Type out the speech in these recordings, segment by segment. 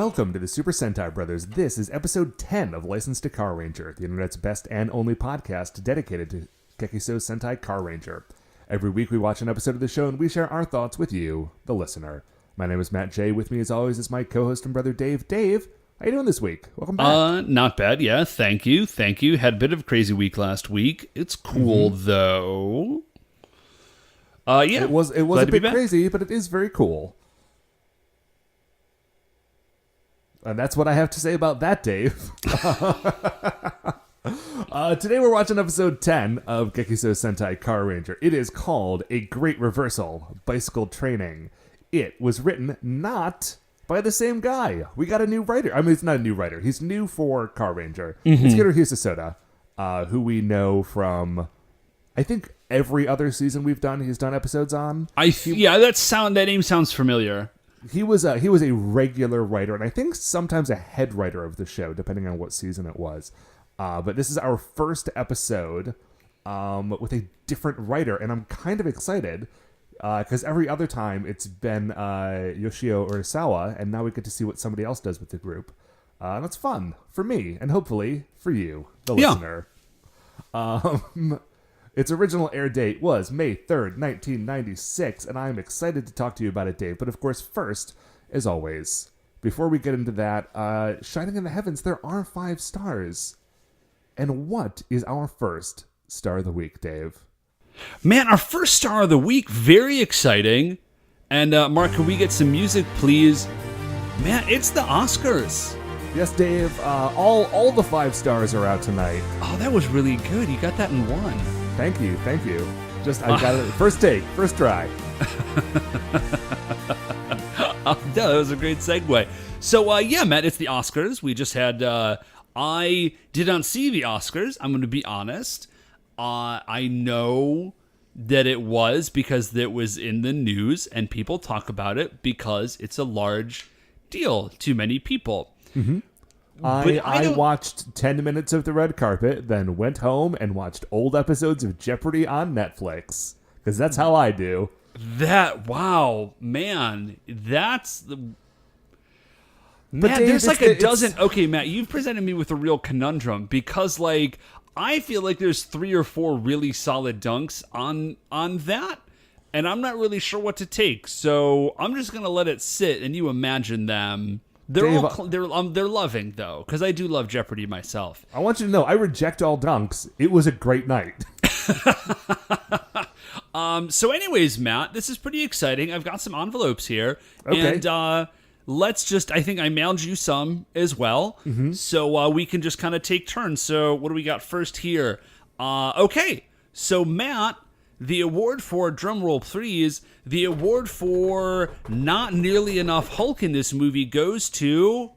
Welcome to the Super Sentai Brothers. This is episode 10 of License to Carranger, the internet's best and only podcast dedicated to Gekisou Sentai Carranger. Every week we watch an episode of the show and we share our thoughts with you, the listener. My name is Matt J. With me as always is my co-host and brother Dave. Dave, how you doing this week? Welcome back. Not bad, yeah. Thank you. Had a bit of a crazy week last week. It's cool though. Yeah. It was a bit crazy, but it is very cool. And that's what I have to say about that, Dave. Today we're watching episode 10 of Gekisou Sentai Carranger. It is called A Great Reversal, Bicycle Training. It was written not by the same guy. We got a new writer. I mean, it's not a new writer. He's new for Carranger. It's Hirohisa Soda, who we know from, I think, every other season he's done episodes on. That name sounds familiar. He was a regular writer, and I think sometimes a head writer of the show, depending on what season it was. But this is our first episode with a different writer, and I'm kind of excited because every other time it's been Yoshio Urasawa, and now we get to see what somebody else does with the group. That's fun for me, and hopefully for you, the listener. Its original air date was May 3rd, 1996, and I'm excited to talk to you about it, Dave. But of course, first, as always, before we get into that, shining in the heavens, there are 5 stars. And what is our first star of the week, Dave? Man, our first star of the week, very exciting. And Mark, can we get some music, please? Man, it's the Oscars. Yes, Dave. All the 5 stars are out tonight. Oh, that was really good. You got that in one. Thank you. I got it. First take, first try. That was a great segue. So, Matt, it's the Oscars. We just had, I did not see the Oscars. I'm going to be honest. I know that it was because it was in the news and people talk about it because it's a large deal to many people. Mm-hmm. I watched 10 minutes of the red carpet, then went home and watched old episodes of Jeopardy on Netflix. Because that's how I do. Wow, man. That's the... But Matt, Dave, there's like a dozen... Okay, Matt, you've presented me with a real conundrum. Because, I feel like there's 3 or 4 really solid dunks on that. And I'm not really sure what to take. So I'm just going to let it sit and you imagine them... They're loving though, because I do love Jeopardy myself. I want you to know, I reject all dunks. It was a great night. So anyways, Matt, this is pretty exciting. I've got some envelopes here. Okay. And I think I mailed you some as well. Mm-hmm. So we can just kind of take turns. So what do we got first here? Okay. So Matt, the award for, drumroll please, the award for not nearly enough Hulk in this movie goes to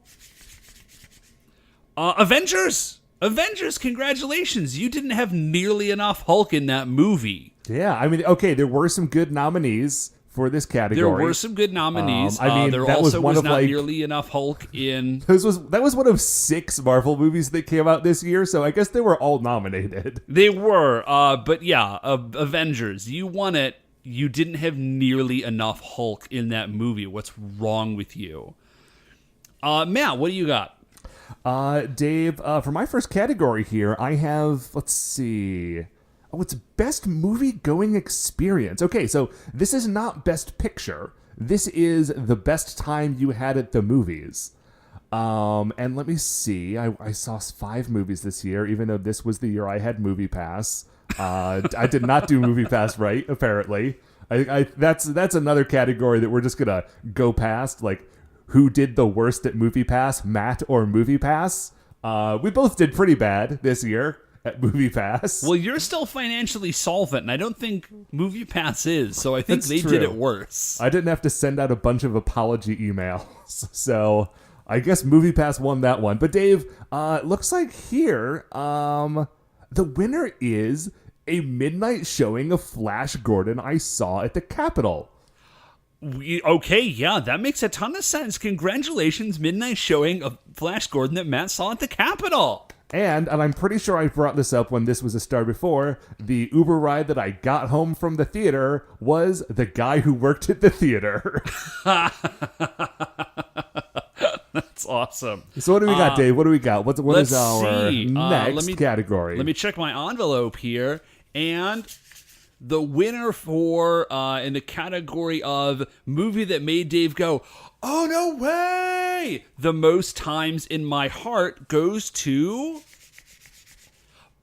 Avengers. Avengers, congratulations. You didn't have nearly enough Hulk in that movie. Yeah, I mean, okay, there were some good nominees for this category. There were some good nominees. There that also was not nearly enough Hulk in... That was one of 6 Marvel movies that came out this year, so I guess they were all nominated. They were, but yeah, Avengers, you won it. You didn't have nearly enough Hulk in that movie. What's wrong with you? Matt, what do you got? Dave, for my first category here, I have, let's see... Oh, it's Best Movie Going Experience. Okay, so this is not Best Picture. This is the best time you had at the movies. And let me see. I saw 5 movies this year, even though this was the year I had Movie Pass. I did not do Movie Pass right, apparently. That's another category that we're just going to go past, like who did the worst at Movie Pass, Matt or Movie Pass. We both did pretty bad this year at Movie Pass. Well, you're still financially solvent, and I don't think Movie Pass is, so I think That's they true. did it worse. I didn't have to send out a bunch of apology emails, so I guess Movie Pass won that one. But Dave, looks like here, the winner is a midnight showing of Flash Gordon I saw at the Capitol. Okay, yeah, that makes a ton of sense. Congratulations, midnight showing of Flash Gordon that Matt saw at the Capitol. And I'm pretty sure I brought this up when this was a star before, the Uber ride that I got home from the theater was the guy who worked at the theater. That's awesome. So what do we got, Dave? What do we got? What is our see. next category? Let me check my envelope here. And the winner for in the category of movie that made Dave go, oh, no way! The most times in my heart goes to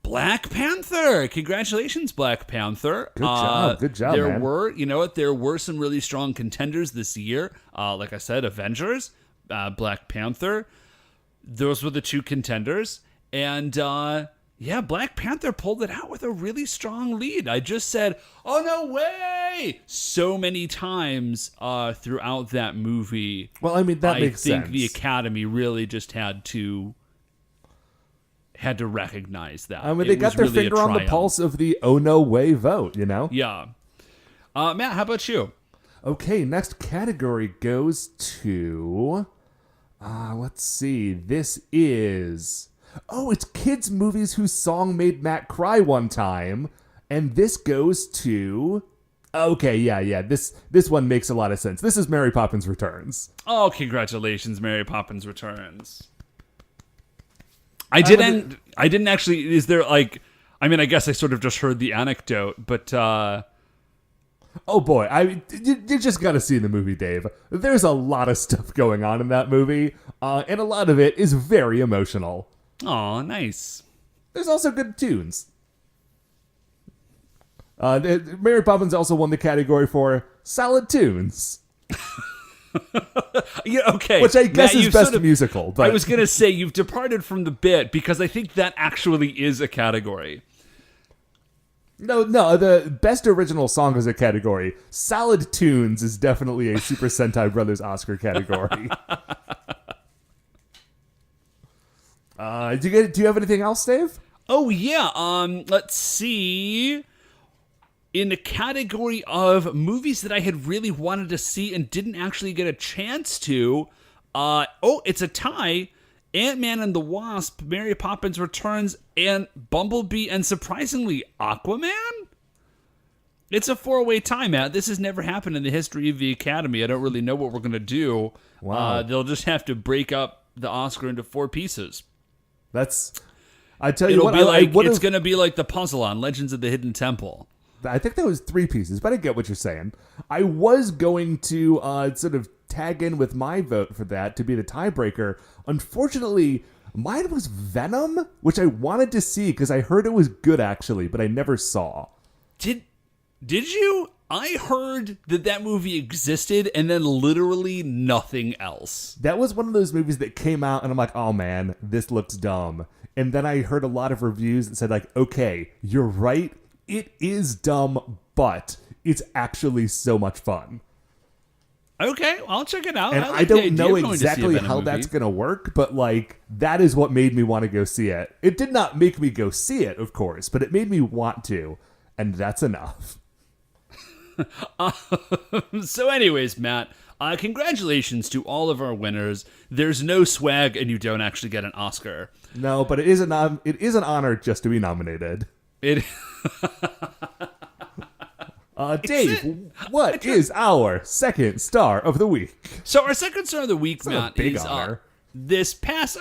Black Panther. Congratulations, Black Panther. Good job, there man. There were some really strong contenders this year. Like I said, Avengers, Black Panther. Those were the two contenders. And Black Panther pulled it out with a really strong lead. I just said, oh, no way! So many times throughout that movie. Well, I mean, that makes sense. I think the Academy really just had to recognize that. I mean, they got their really finger on the pulse of the oh no way vote, you know? Yeah. Matt, how about you? Okay, next category goes to... let's see. This is... Oh, it's kids' movies whose song made Matt cry one time. And this goes to... Okay, yeah. This one makes a lot of sense. This is Mary Poppins Returns. Oh, congratulations, Mary Poppins Returns. I didn't actually. Is there like? I mean, I guess I sort of just heard the anecdote, but. Oh boy, you just got to see the movie, Dave. There's a lot of stuff going on in that movie, and a lot of it is very emotional. Oh, nice. There's also good tunes. Mary Poppins also won the category for solid tunes. Yeah, okay. Which I guess Matt, is best musical. But I was going to say, you've departed from the bit because I think that actually is a category. No, the best original song is a category. Solid tunes is definitely a Super Sentai Brothers Oscar category. Do you have anything else, Dave? Oh, yeah. Let's see. In the category of movies that I had really wanted to see and didn't actually get a chance to, it's a tie. Ant-Man and the Wasp, Mary Poppins Returns, and Bumblebee, and surprisingly, Aquaman? It's a 4-way tie, Matt. This has never happened in the history of the Academy. I don't really know what we're going to do. Wow. They'll just have to break up the Oscar into 4 pieces. I tell you what, it's going to be like the puzzle on Legends of the Hidden Temple. I think that was 3 pieces, but I get what you're saying. I was going to sort of tag in with my vote for that to be the tiebreaker. Unfortunately, mine was Venom, which I wanted to see because I heard it was good actually, but I never saw. Did you? I heard that movie existed and then literally nothing else. That was one of those movies that came out and I'm like, oh man, this looks dumb. And then I heard a lot of reviews that said like, okay, you're right. It is dumb, but it's actually so much fun. Okay, I'll check it out. And I don't know exactly how that's going to work, but like that is what made me want to go see it. It did not make me go see it, of course, but it made me want to, and that's enough. So anyways, Matt, congratulations to all of our winners. There's no swag and you don't actually get an Oscar. No, but it is an honor just to be nominated. Dave, what is our second star of the week? So our second star of the week, Matt, is honor. This past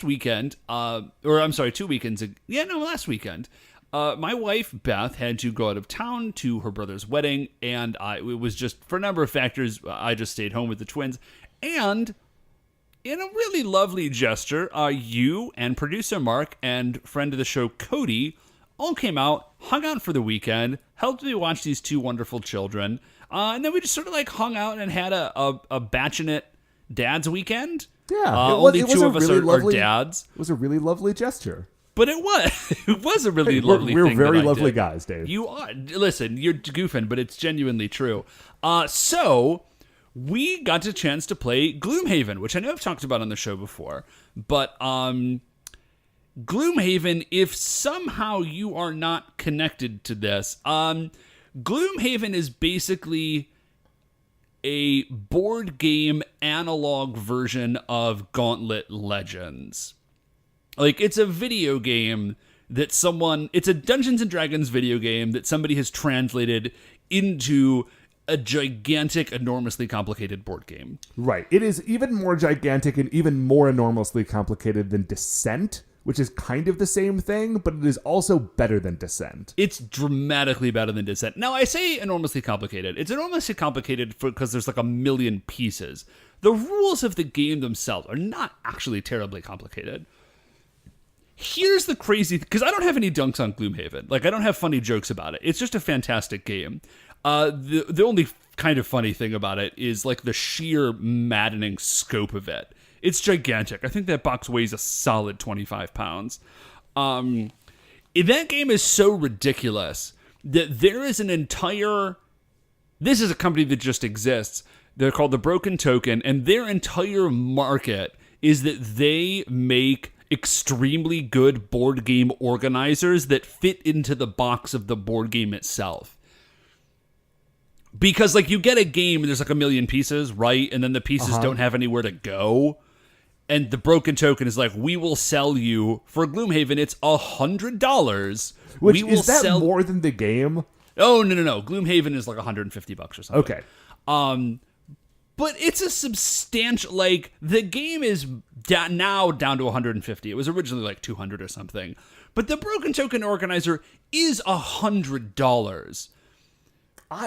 weekend, 2 weekends. Last weekend. My wife Beth had to go out of town to her brother's wedding, and it was just for a number of factors. I just stayed home with the twins, and in a really lovely gesture, you and producer Mark and friend of the show Cody all came out, hung out for the weekend, helped me watch these 2 wonderful children, and then we just sort of like hung out and had a batchinette dad's weekend. Yeah, only 2 of us are dads. It was a really lovely gesture. But it was a really lovely thing. We're very lovely guys, Dave. You are. Listen, you're goofing, but it's genuinely true. So we got a chance to play Gloomhaven, which I know I've talked about on the show before. But Gloomhaven, if somehow you are not connected to this, Gloomhaven is basically a board game analog version of Gauntlet Legends. Like, it's a video game that it's a Dungeons & Dragons video game that somebody has translated into a gigantic, enormously complicated board game. Right. It is even more gigantic and even more enormously complicated than Descent, which is kind of the same thing, but it is also better than Descent. It's dramatically better than Descent. Now, I say enormously complicated. It's enormously complicated because there's like a million pieces. The rules of the game themselves are not actually terribly complicated. Here's the crazy... Because I don't have any dunks on Gloomhaven. Like, I don't have funny jokes about it. It's just a fantastic game. The only kind of funny thing about it is, like, the sheer maddening scope of it. It's gigantic. I think that box weighs a solid 25 pounds. That game is so ridiculous that there is an entire... This is a company that just exists. They're called the Broken Token, and their entire market is that they make extremely good board game organizers that fit into the box of the board game itself. Because, like, you get a game and there's like a million pieces, right? And then the pieces don't have anywhere to go. And the Broken Token is like, we will sell you, for Gloomhaven, it's $100. Which, is that more than the game? Oh, no. Gloomhaven is like $150 or something. Okay. But it's a substantial, like, the game is now down to 150. It was originally like 200 or something. But the Broken Token Organizer is $100.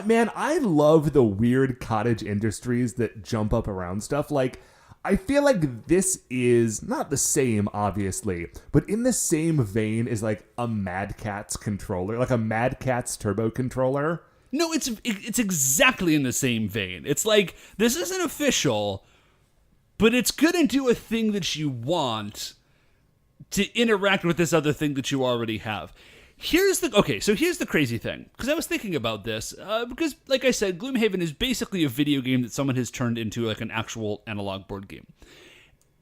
Man, I love the weird cottage industries that jump up around stuff. Like, I feel like this is not the same, obviously, but in the same vein as like a Mad Catz controller, like a Mad Catz turbo controller. No, it's exactly in the same vein. It's like, this isn't official, but it's gonna do a thing that you want to interact with this other thing that you already have. Here's the crazy thing, because I was thinking about this, because, like I said, Gloomhaven is basically a video game that someone has turned into, like, an actual analog board game.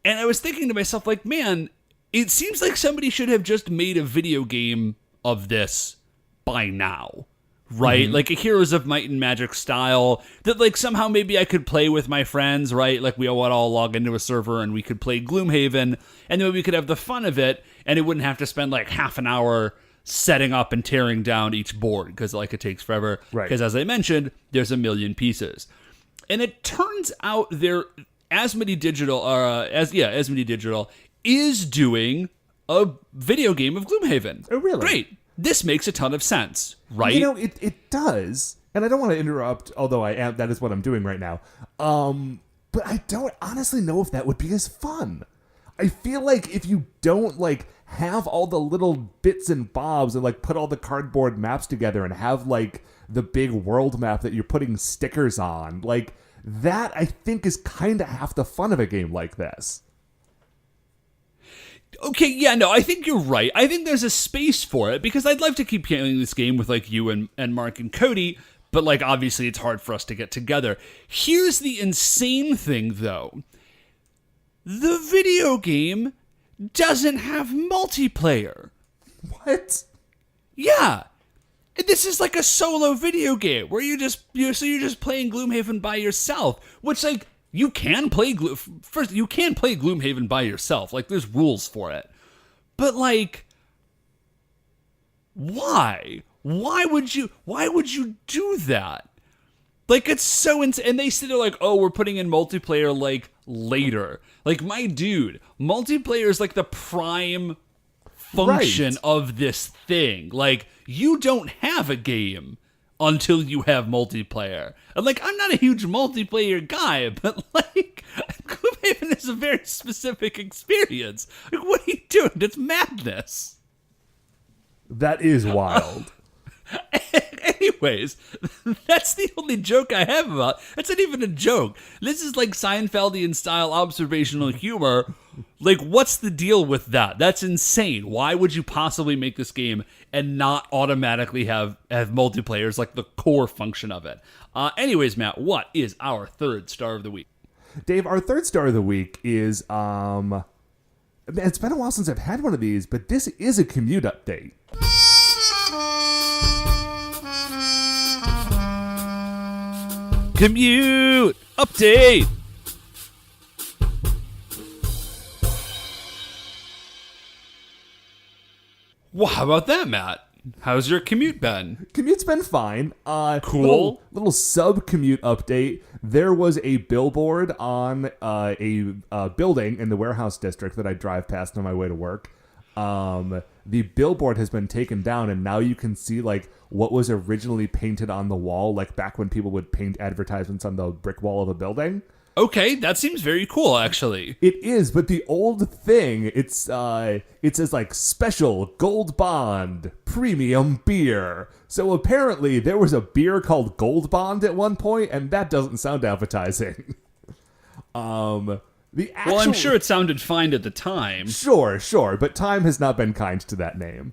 And I was thinking to myself, like, man, it seems like somebody should have just made a video game of this by now, right? Like a Heroes of Might and Magic style, that, like, somehow maybe I could play with my friends, right? Like, we all log into a server and we could play Gloomhaven, and then we could have the fun of it, and it wouldn't have to spend, like, half an hour setting up and tearing down each board, because, like, it takes forever. Right. Because, as I mentioned, there's a million pieces. And it turns out Asmodee Digital is doing a video game of Gloomhaven. Oh, really? Great. This makes a ton of sense, right? You know, it does. And I don't want to interrupt, although that is what I'm doing right now. But I don't honestly know if that would be as fun. I feel like if you don't, like, have all the little bits and bobs and, like, put all the cardboard maps together and have, like, the big world map that you're putting stickers on, like, that I think is kind of half the fun of a game like this. Okay, yeah, no, I think you're right. I think there's a space for it, because I'd love to keep playing this game with, like, you and Mark and Cody, but, like, obviously it's hard for us to get together. Here's the insane thing, though. The video game doesn't have multiplayer. What? Yeah. This is like a solo video game where you're just playing Gloomhaven by yourself, which, like, you can play Gloomhaven by yourself. Like, there's rules for it. But, like, why? Why would you do that? Like, it's so insane. And they say, they're like, oh, we're putting in multiplayer, like, later. Like, my dude, multiplayer is, like, the prime function of this thing. Like, you don't have a game until you have multiplayer. And, like, I'm not a huge multiplayer guy, but, like, Gloomhaven is a very specific experience. Like, what are you doing? It's madness. That is wild. Anyways, that's the only joke I have about. That's not even a joke. This is like Seinfeldian style observational humor. Like, what's the deal with that? That's insane. Why would you possibly make this game and not automatically have multiplayer as, like, the core function of it? Anyways, Matt, what is our third star of the week? Dave, our third star of the week is man, it's been a while since I've had one of these, but this is a commute update. Commute update. Wow, how about that, Matt? How's your commute been? Commute's been fine. Cool. Little sub-commute update. There was a billboard on a building in the warehouse district that I drive past on my way to work. The billboard has been taken down, and now you can see like what was originally painted on the wall, like back when people would paint advertisements on the brick wall of a building. Okay, that seems very cool, actually. It is, but the old thing, it says like special Gold Bond premium beer. So apparently there was a beer called Gold Bond at one point, and that doesn't sound appetizing. Well, I'm sure it sounded fine at the time. Sure, but time has not been kind to that name.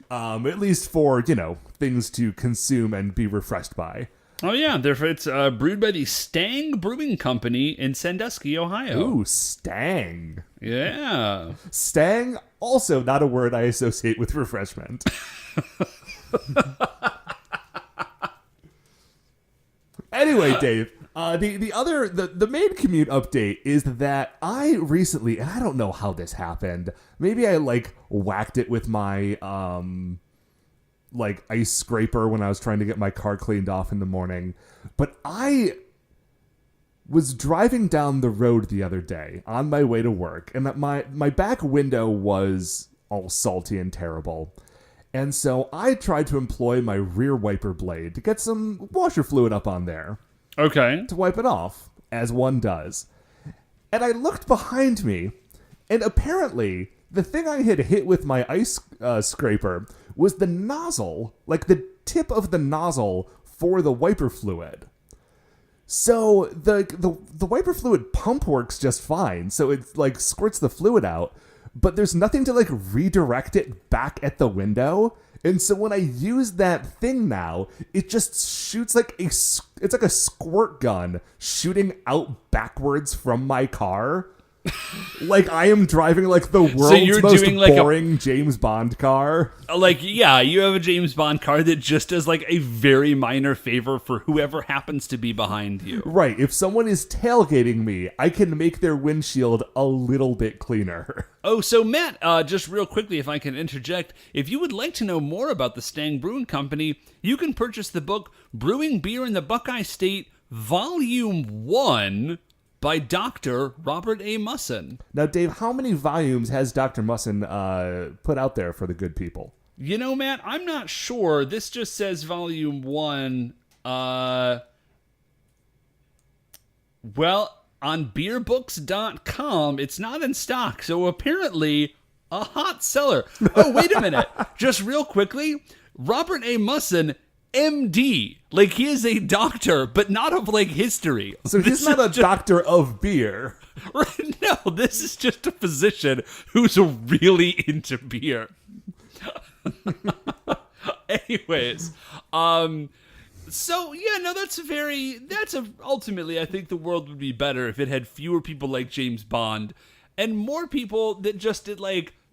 At least for, things to consume and be refreshed by. Oh, yeah. Therefore, it's brewed by the Stang Brewing Company in Sandusky, Ohio. Ooh, Stang. Yeah. Stang, also not a word I associate with refreshment. Anyway, Dave, the main commute update is that I recently, and I don't know how this happened, maybe I whacked it with my ice scraper when I was trying to get my car cleaned off in the morning. But I was driving down the road the other day on my way to work, and that my back window was all salty and terrible. And so I tried to employ my rear wiper blade to get some washer fluid up on there. Okay. To wipe it off, as one does. And I looked behind me, and apparently the thing I had hit with my ice scraper was the nozzle, like the tip of the nozzle for the wiper fluid. So the wiper fluid pump works just fine, so it squirts the fluid out, but there's nothing to redirect it back at the window. And so when I use that thing now, it just shoots it's like a squirt gun shooting out backwards from my car. Like I am driving the world's most boring James Bond car. Yeah, you have a James Bond car that just does a very minor favor for whoever happens to be behind you. Right. If someone is tailgating me, I can make their windshield a little bit cleaner. Oh, so Matt, just real quickly, if I can interject, if you would like to know more about the Stang Brewing Company, you can purchase the book Brewing Beer in the Buckeye State, Volume 1, by Dr. Robert A. Musson. Now, Dave, how many volumes has Dr. Musson put out there for the good people? Matt, I'm not sure. This just says Volume 1. Well, on beerbooks.com, it's not in stock, so apparently a hot seller. Oh, wait a minute. Just real quickly, Robert A. Musson, MD. He is a doctor, but not of history. So he's not a doctor of beer. Right? No, this is just a physician who's really into beer. Anyways, so yeah, no, ultimately, I think the world would be better if it had fewer people like James Bond and more people that just did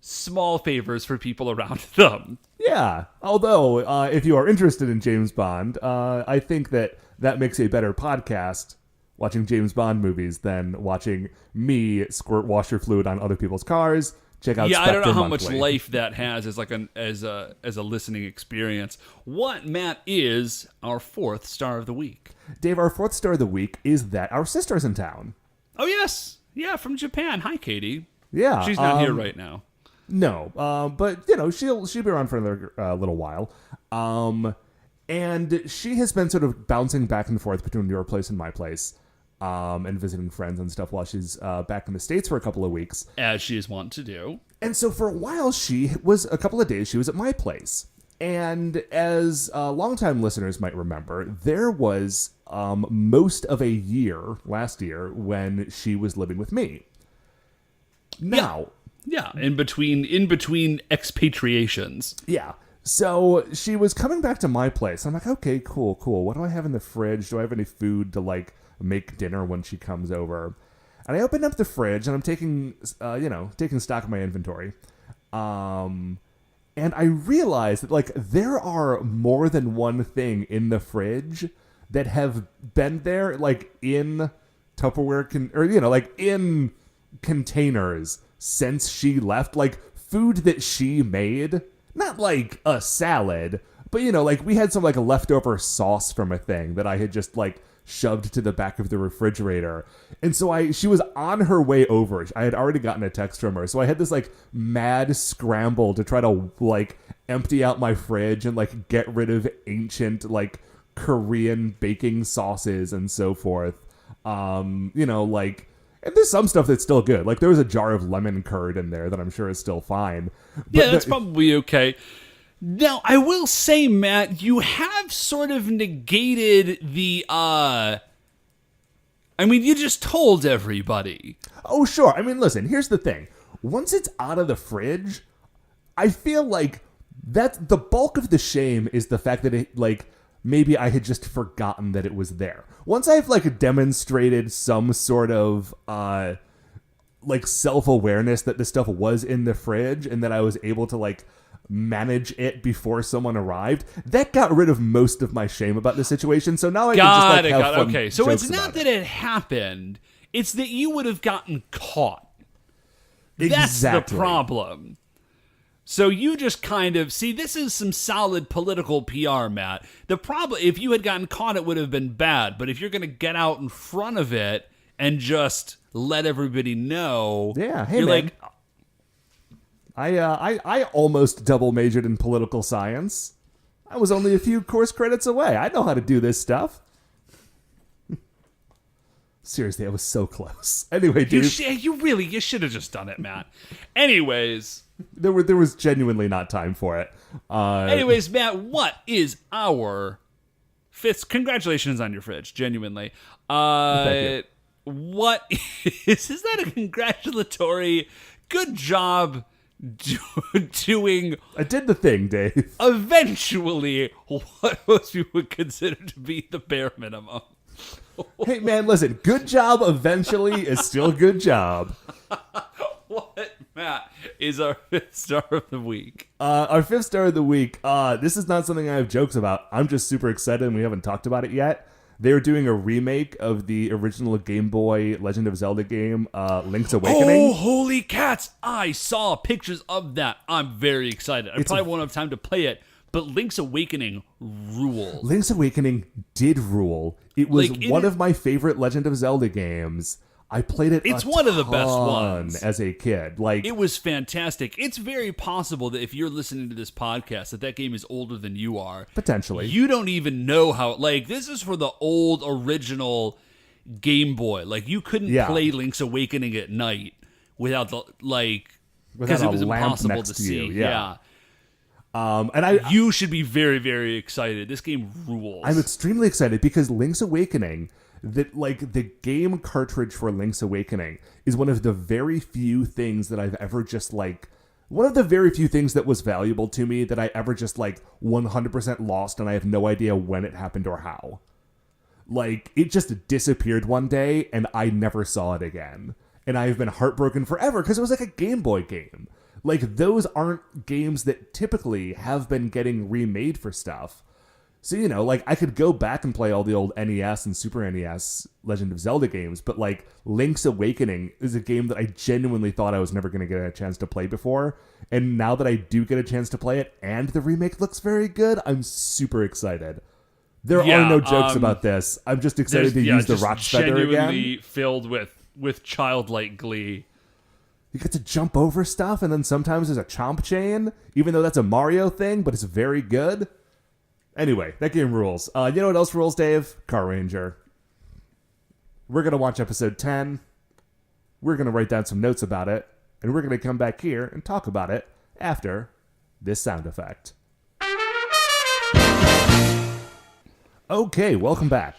small favors for people around them. Yeah, although if you are interested in James Bond, I think that makes a better podcast, watching James Bond movies, than watching me squirt washer fluid on other people's cars. Check out Spectre I don't know how Monthly. much life that has as a listening experience. What, Matt, is our fourth star of the week? Dave, our fourth star of the week is that our sister's in town. Oh yes, yeah, from Japan. Hi, Katie. Yeah, she's not here right now. No, but she'll be around for another little while. And she has been sort of bouncing back and forth between your place and my place, and visiting friends and stuff while she's back in the States for a couple of weeks, as she is wont to do. And so for a while, a couple of days she was at my place. And as longtime listeners might remember, there was most of a year last year when she was living with me. Now. Yeah, in between expatriations. Yeah. So she was coming back to my place. I'm like, okay, cool. What do I have in the fridge? Do I have any food to make dinner when she comes over? And I opened up the fridge and I'm taking stock of my inventory. And I realized that there are more than one thing in the fridge that have been there in Tupperware in containers since she left, food that she made not like a salad, but like we had some like a leftover sauce from a thing that I had just like shoved to the back of the refrigerator. And so she was on her way over. I had already gotten a text from her. So I had this like mad scramble to try to like empty out my fridge and like get rid of ancient like Korean baking sauces and so forth. Like, and there's some stuff that's still good. Like there was a jar of lemon curd in there that I'm sure is still fine. But that's probably okay. Now, I will say, Matt, you have sort of negated the, you just told everybody. Oh, sure. I mean, listen, here's the thing. Once it's out of the fridge, I feel like that's the bulk of the shame is the fact that it, like, maybe I had just forgotten that it was there. Once I've, like, demonstrated some sort of, like, self-awareness that this stuff was in the fridge and that I was able to, like, manage it before someone arrived, that got rid of most of my shame about the situation. So now I can just like have fun. Okay, so it's not that it happened; it's that you would have gotten caught. That's the problem. So you just kind of see, this is some solid political PR, Matt. The problem, if you had gotten caught, it would have been bad. But if you're going to get out in front of it and just let everybody know, yeah, hey, you're man. like, I almost double majored in political science. I was only a few course credits away. I know how to do this stuff. Seriously, I was so close. Anyway, dude. You should have just done it, Matt. Anyways. There was genuinely not time for it. Anyways, Matt, what is our fifth? Congratulations on your fridge, genuinely. Thank you. What is that a congratulatory? Good job doing. I did the thing, Dave. Eventually, what most people would consider to be the bare minimum. Hey, man, listen. Good job eventually is still good job. What, Matt, is our fifth star of the week? Our fifth star of the week. This is not something I have jokes about. I'm just super excited, and we haven't talked about it yet. They're doing a remake of the original Game Boy Legend of Zelda game, Link's Awakening. Oh, holy cats! I saw pictures of that. I'm very excited. I probably won't have time to play it, but Link's Awakening rules. Link's Awakening did rule. It was one of my favorite Legend of Zelda games. I played it. It's one of the best ones as a kid. Like, it was fantastic. It's very possible that if you're listening to this podcast, that game is older than you are. Potentially, you don't even know how. Like, this is for the old original Game Boy. Like, you couldn't play Link's Awakening at night without because it was impossible to see. Yeah. And you should be very, very excited. This game rules. I'm extremely excited because Link's Awakening. That, like, the game cartridge for Link's Awakening is one of the very few things that I've ever just, like, one of the very few things that was valuable to me that I ever just, like, 100% lost, and I have no idea when it happened or how. Like, it just disappeared one day, and I never saw it again. And I've been heartbroken forever, because it was like a Game Boy game. Like, those aren't games that typically have been getting remade for stuff. So, like, I could go back and play all the old NES and Super NES Legend of Zelda games, but, like, Link's Awakening is a game that I genuinely thought I was never going to get a chance to play before. And now that I do get a chance to play it, and the remake looks very good, I'm super excited. There are no jokes about this. I'm just excited to use the Rock's Feather again. Genuinely filled with childlike glee. You get to jump over stuff, and then sometimes there's a chomp chain, even though that's a Mario thing, but it's very good. Anyway, that game rules. You know what else rules, Dave? Carranger. We're going to watch episode 10. We're going to write down some notes about it. And we're going to come back here and talk about it after this sound effect. Okay, welcome back.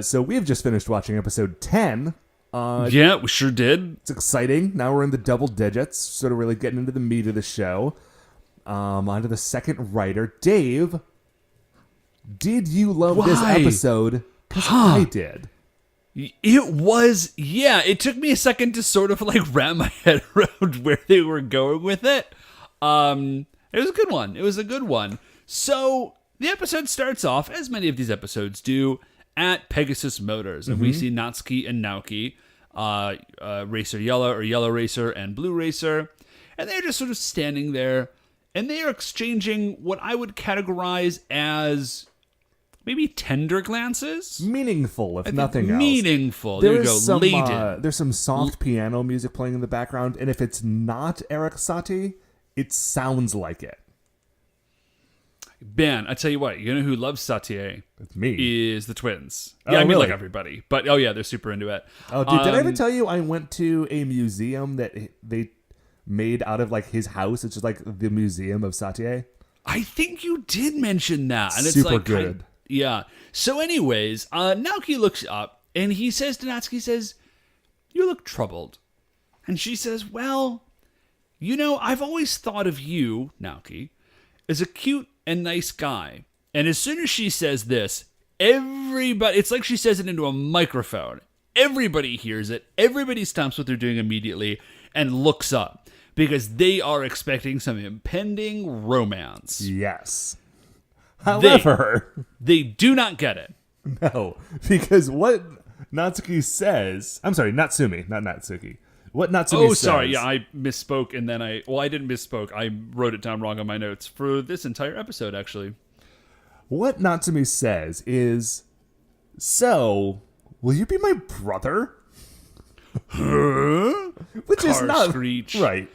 So we've just finished watching episode 10. Yeah, we sure did. It's exciting. Now we're in the double digits. Sort of really getting into the meat of the show. On to the second writer, Dave. Did you love this episode? Because I did. It was, it took me a second to sort of like wrap my head around where they were going with it. It was a good one. It was a good one. So the episode starts off, as many of these episodes do, at Pegasus Motors. And we see Natsuki and Naoki, Racer Yellow or Yellow Racer and Blue Racer. And they're just sort of standing there. and they are exchanging what I would categorize as maybe tender glances. Meaningful, if nothing else. Meaningful. There you go. Laden. There's some soft piano music playing in the background, and if it's not Eric Satie, it sounds like it. Ben, I tell you what, you know who loves Satie? It's me. Is the twins. Oh, Yeah, I mean, really? like everybody. But, oh yeah, they're super into it. Oh, dude, did I ever tell you I went to a museum that they made out of, like, his house? It's just, like, the Museum of Satie. I think you did mention that. And Super it's like, good. Yeah. So anyways, Naoki looks up, and he says to Natsuki, says, "You look troubled." And she says, "Well, you know, I've always thought of you, Naoki, as a cute and nice guy." And as soon as she says this, everybody, it's like she says it into a microphone. Everybody hears it. Everybody stops what they're doing immediately and looks up because they are expecting some impending romance. Yes. However, they do not get it. No, because what Natsuki says, I'm sorry, Natsumi, not Natsuki. What Natsumi says. Sorry, yeah, I misspoke, and then I didn't misspoke. I wrote it down wrong on my notes for this entire episode, actually. What Natsumi says is, "So, will you be my brother?" Huh? Which is not screech. Right.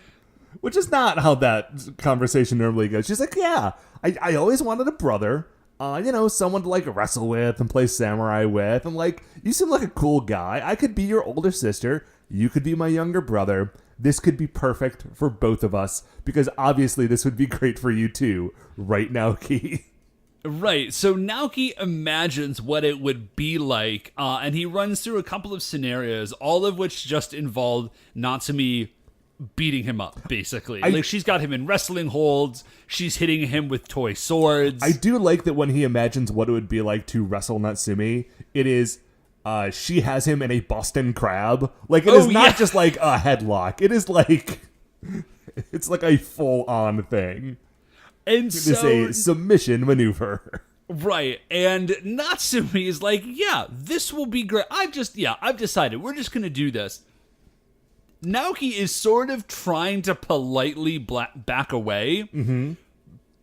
Which is not how that conversation normally goes. She's like, "Yeah, I always wanted a brother. Someone to like wrestle with and play samurai with, and like you seem like a cool guy. I could be your older sister. You could be my younger brother. This could be perfect for both of us because obviously this would be great for you too, right, Naoki?" Right, so Naoki imagines what it would be like, and he runs through a couple of scenarios, all of which just involve Natsumi beating him up, basically. Like, she's got him in wrestling holds, she's hitting him with toy swords. I do like that when he imagines what it would be like to wrestle Natsumi, it is, she has him in a Boston Crab. Like, it is not just like a headlock. It is like, it's like a full-on thing. And it is a submission maneuver. Right, and Natsumi is like, yeah, this will be great. I've decided, we're just going to do this. Naoki is sort of trying to politely back away,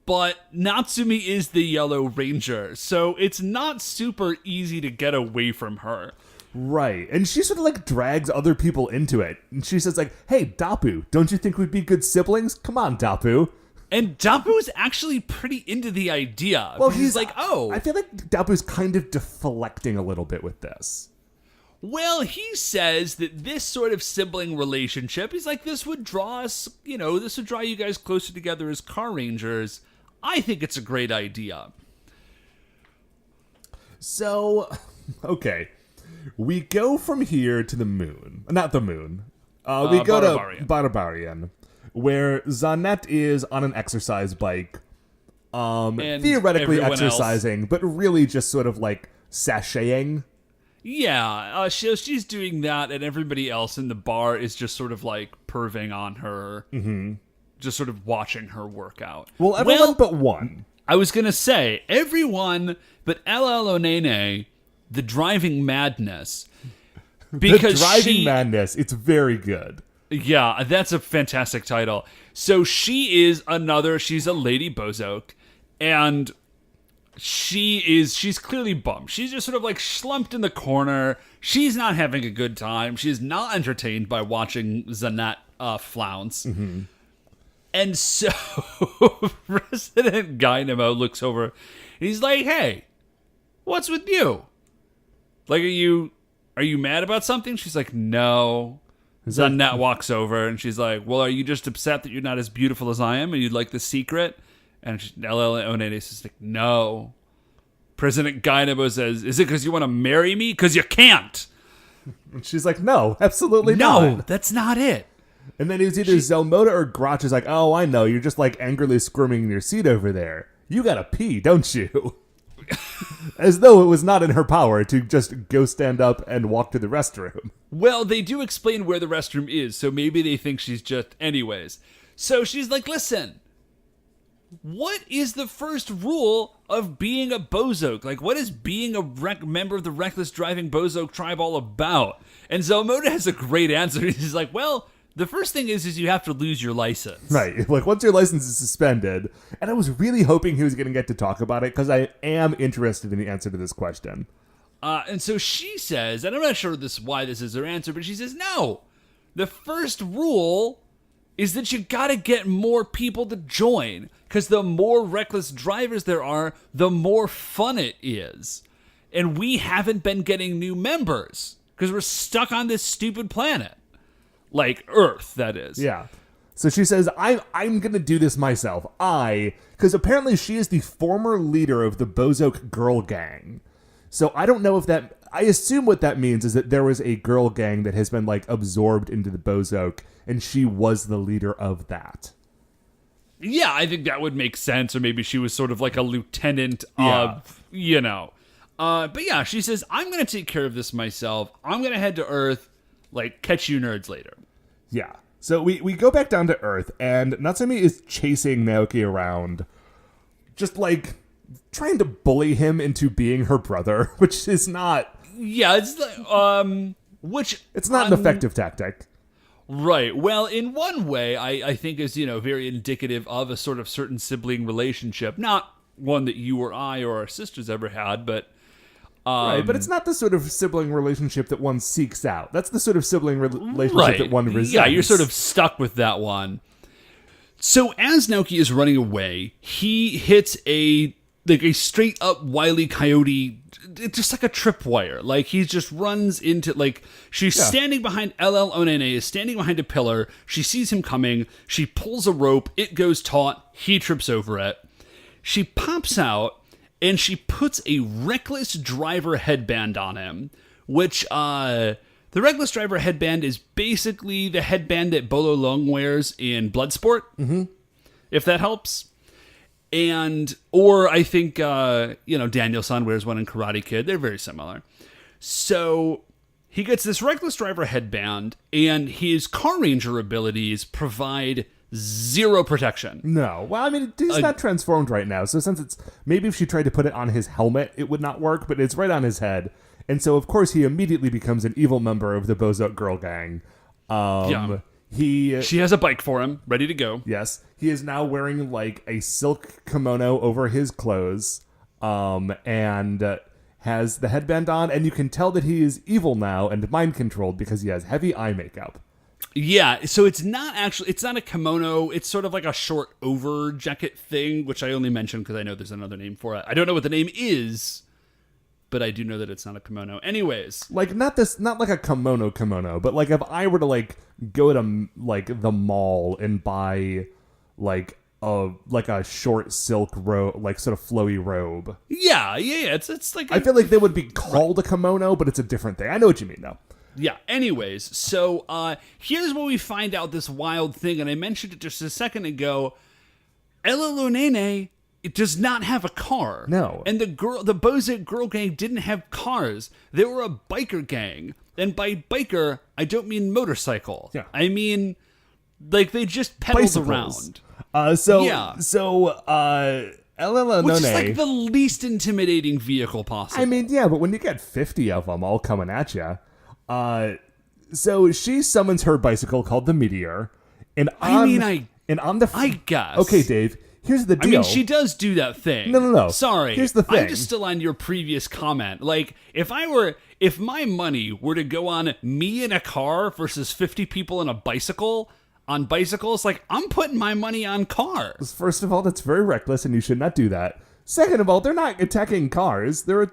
but Natsumi is the Yellow Ranger, so it's not super easy to get away from her. Right, and she sort of like drags other people into it. And she says like, "Hey, Dapu, don't you think we'd be good siblings? Come on, Dapu." And Dapu's actually pretty into the idea. Well, he's like, "Oh." I feel like Dapu's kind of deflecting a little bit with this. Well, he says that this sort of sibling relationship, he's like, this would draw us, this would draw you guys closer together as Carrangers. I think it's a great idea. So, okay. We go from here to the moon. Not the moon. We go to Barabarian, where Zanet is on an exercise bike, theoretically exercising, but really just sort of like sashaying. Yeah, she's doing that, and everybody else in the bar is just sort of like perving on her, just sort of watching her work out. Well, everyone but one. I was going to say, everyone but LL Onene, the driving madness. Because the driving madness, it's very good. Yeah, that's a fantastic title. So she's a lady Bozok, and she's clearly bummed. She's just sort of like slumped in the corner. She's not having a good time. She's not entertained by watching Zanet flounce. And so Resident Dynamo looks over and he's like, "Hey, what's with you? Like, are you mad about something?" She's like, "No." Zanet walks over and she's like, "Well, are you just upset that you're not as beautiful as I am and you'd like the secret?" And LL Onene is like, "No." President Dynamo says, "Is it because you want to marry me? Because you can't." And she's like, "No, absolutely not. No, that's not it." And then it was either Zelmoda or Grotch is like, "Oh, I know. You're just like angrily squirming in your seat over there. You gotta pee, don't you?" As though it was not in her power to just go stand up and walk to the restroom. Well, they do explain where the restroom is, so maybe they think she's just... Anyways. So she's like, "Listen, what is the first rule of being a Bozok? Like, what is being a member of the Reckless Driving Bozok tribe all about?" And Zelmoda has a great answer. He's like, "Well, The first thing is you have to lose your license. Right. Like, once your license is suspended, and I was really hoping he was going to get to talk about it, because I am interested in the answer to this question. And so she says, and I'm not sure why this is her answer, but she says, no. The first rule is that you gotta get more people to join, because the more reckless drivers there are, the more fun it is. And we haven't been getting new members, because we're stuck on this stupid planet. Like Earth, that is. Yeah. So she says, I'm going to do this myself. Because apparently she is the former leader of the Bozok girl gang. So I don't know if that... I assume what that means is that there was a girl gang that has been, like, absorbed into the Bozok, and she was the leader of that. Yeah, I think that would make sense, or maybe she was sort of like a lieutenant of, you know. But yeah, she says, I'm going to take care of this myself. I'm going to head to Earth, like, catch you nerds later. Yeah. So we go back down to Earth, and Natsumi is chasing Naoki around, just, like, trying to bully him into being her brother, which is not... Yeah, it's which it's not an effective tactic. Right. Well, in one way, I think is, very indicative of a sort of certain sibling relationship. Not one that you or I or our sisters ever had, but... right, but it's not the sort of sibling relationship that one seeks out. That's the sort of sibling relationship that one resents. Yeah, you're sort of stuck with that one. So as Naoki is running away, he hits a straight up Wile E. Coyote, just like a tripwire. Like, he just runs into, like, she's standing behind, LL Onene is standing behind a pillar. She sees him coming. She pulls a rope. It goes taut. He trips over it. She pops out, and she puts a reckless driver headband on him, which, the reckless driver headband is basically the headband that Bolo Long wears in Bloodsport, if that helps. Or I think, Daniel-san wears one in Karate Kid. They're very similar. So he gets this reckless driver headband, and his Carranger abilities provide zero protection. No. Well, I mean, he's not transformed right now. So since maybe if she tried to put it on his helmet, it would not work, but it's right on his head. And so, of course, he immediately becomes an evil member of the Bozok girl gang. She has a bike for him, ready to go. Yes. He is now wearing, like, a silk kimono over his clothes, and has the headband on, and you can tell that he is evil now and mind-controlled because he has heavy eye makeup. Yeah, so it's not a kimono, it's sort of like a short over jacket thing, which I only mentioned because I know there's another name for it. I don't know what the name is, but I do know that it's not a kimono. Anyways. Like, not like a kimono, but like if I were to, like, go to, like, the mall and buy, like a short silk robe, like, sort of flowy robe. Yeah, it's like... I feel like they would be called a kimono, but it's a different thing. I know what you mean, though. Yeah, anyways, so here's where we find out this wild thing, and I mentioned it just a second ago. Elelonene, it does not have a car. No. And the Bozok girl gang didn't have cars. They were a biker gang. And by biker, I don't mean motorcycle. Yeah. I mean, like, they just pedaled Bicycles. around. So Elelonene, which is like the least intimidating vehicle possible. I mean, yeah, but when you get 50 of them all coming at you... so she summons her bicycle called the Meteor, and I guess. Okay, Dave, here's the deal. I mean, she does do that thing. No. Sorry. Here's the thing. I'm just still on your previous comment. Like, if my money were to go on me in a car versus 50 people in a bicycle, on bicycles, like, I'm putting my money on cars. First of all, that's very reckless, and you should not do that. Second of all, they're not attacking cars. They're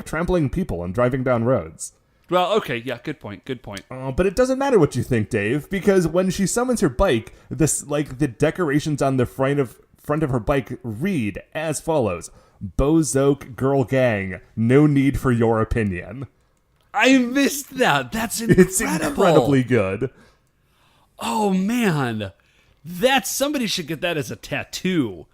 trampling people and driving down roads. Well, okay, yeah, good point. But it doesn't matter what you think, Dave, because when she summons her bike, the decorations on the front of her bike read as follows: Bozok Girl Gang, no need for your opinion. I missed that. That's incredible. It's incredibly good. Oh, man. Somebody should get that as a tattoo.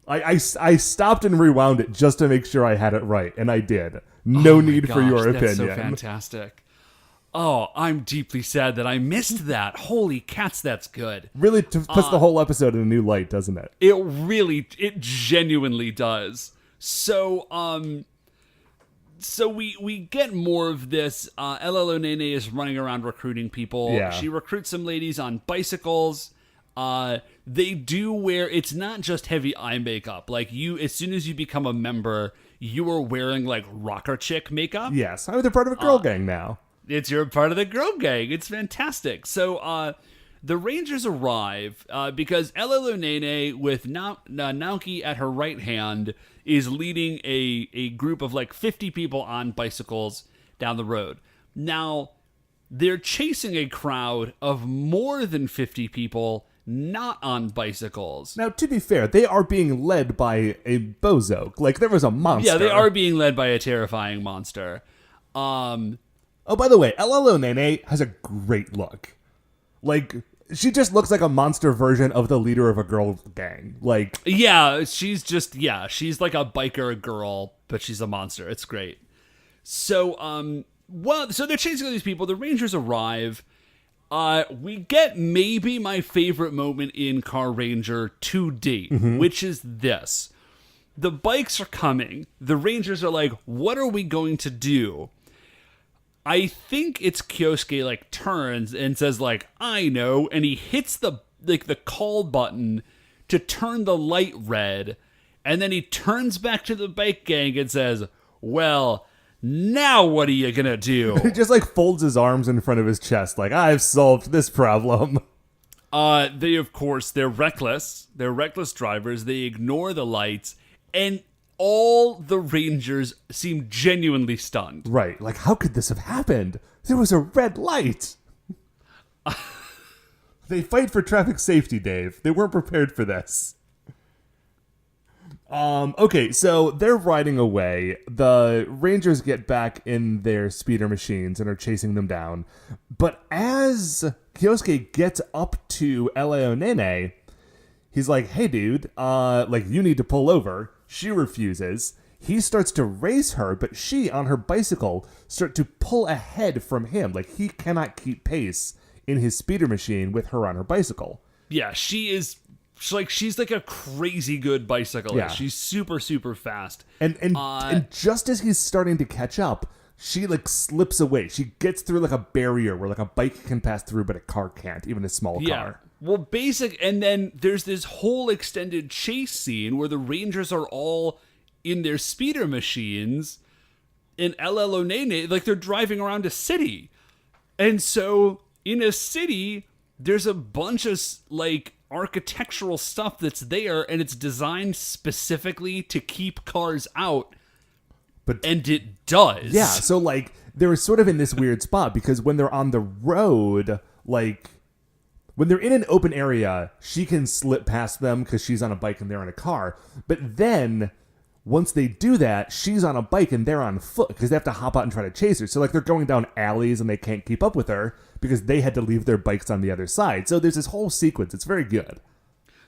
I stopped and rewound it just to make sure I had it right, and I did. No need for your opinion. That's so fantastic. Oh, I'm deeply sad that I missed that. Holy cats, that's good. Really puts the whole episode in a new light, doesn't it? It genuinely does. So, So we get more of this. LLO Nene is running around recruiting people. Yeah. She recruits some ladies on bicycles. They do wear, it's not just heavy eye makeup. Like as soon as you become a member, you are wearing like rocker chick makeup. Yes, they're part of a girl gang now. You're part of the girl gang. It's fantastic. So the Rangers arrive because LLO Nene with Naoki at her right hand is leading a group of like 50 people on bicycles down the road. Now, they're chasing a crowd of more than 50 people not on bicycles. Now, to be fair, they are being led by a bozo. Like, there was a monster. Yeah, they are being led by a terrifying monster. Oh, by the way, LLO Nene has a great look. Like, she just looks like a monster version of the leader of a girl gang. Like, yeah, she's like a biker girl, but she's a monster. It's great. So, so they're chasing all these people. The Rangers arrive. We get maybe my favorite moment in Carranger to date, which is this. The bikes are coming. The Rangers are like, what are we going to do? I think it's Kyosuke like turns and says like, I know, and he hits the call button to turn the light red, and then he turns back to the bike gang and says, well, now what are you gonna do? he just like folds his arms in front of his chest like, I've solved this problem. They're reckless. They're reckless drivers. They ignore the lights, and all the Rangers seem genuinely stunned. Right. Like, how could this have happened? There was a red light. They fight for traffic safety, Dave. They weren't prepared for this. Okay, so they're riding away. The Rangers get back in their speeder machines and are chasing them down. But as Kyosuke gets up to Eleo Nene, he's like, hey, dude, you need to pull over. She refuses. He starts to race her, but she, on her bicycle, starts to pull ahead from him. Like, he cannot keep pace in his speeder machine with her on her bicycle. Yeah, she's like a crazy good bicyclist. Yeah. She's super, super fast. And just as he's starting to catch up, she, like, slips away. She gets through, like, a barrier where, like, a bike can pass through, but a car can't, even a small car. Well, and then there's this whole extended chase scene where the Rangers are all in their speeder machines in LLO Nene, like they're driving around a city. And so in a city, there's a bunch of like architectural stuff that's there, and it's designed specifically to keep cars out. And it does. Yeah, so like they're sort of in this weird spot because when they're on the road, like when they're in an open area, she can slip past them because she's on a bike and they're in a car. But then once they do that, she's on a bike and they're on foot because they have to hop out and try to chase her. So like they're going down alleys and they can't keep up with her because they had to leave their bikes on the other side. So there's this whole sequence. It's very good.